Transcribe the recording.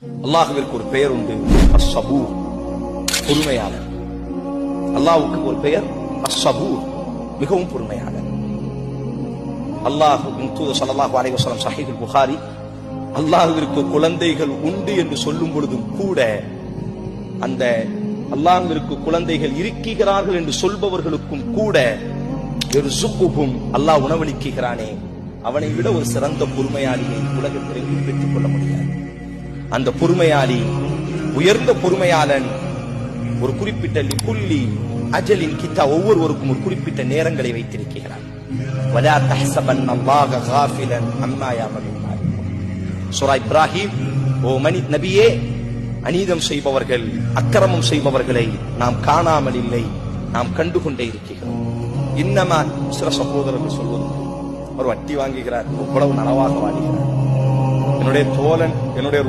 அல்லாஹ்விற்கு ஒரு பெயர் உண்டு, அஸ்ஸபூர், பொறுமையாளர். அல்லாஹ்வுக்கு ஒரு பெயர் அஸ்ஸபூர், மிகவும் பொறுமையாளர். அல்லாஹ்வின் தூதர் ஸல்லல்லாஹு அலைஹி வஸல்லம் ஸஹீஹுல் புகாரி, அல்லாஹ்விற்கு குழந்தைகள் உண்டு என்று சொல்லும் பொழுதும் கூட அந்த அல்லாஹ்விற்கு குழந்தைகள் இருக்கிறார்கள் என்று சொல்பவர்களுக்கும் கூட அல்லாஹ் உணவளிக்கிறானே, அவனை விட ஒரு சிறந்த பொறுமையாளியை உலகத்தில் பெற்றுக் கொள்ள முடியாது. அந்த பொறுமையாளி, உயர்ந்த பொறுமையாளன், ஒரு குறிப்பிட்ட லிகுல்லி அஜலின் கித்தா, ஒவ்வொருவருக்கும் ஒரு குறிப்பிட்ட நேரங்களை வைத்திருக்கிறான். வலா தஹ்ஸபன் அல்லாஹ காஃபிலன் அம்மா யஅமலூன். சூரா இப்ராஹிம், ஓ நபியே, அநீதம் செய்பவர்கள், அக்கிரமம் செய்பவர்களை நாம் காணாமல் இல்லை, நாம் கண்டுகொண்டே இருக்கிறோம். இன்னமா சில சகோதரர்கள் சொல்வது, ஒரு வட்டி வாங்குகிறார், எவ்வளவு நனவாக வாங்குகிறார், என்னுடைய தோழன், என்னுடைய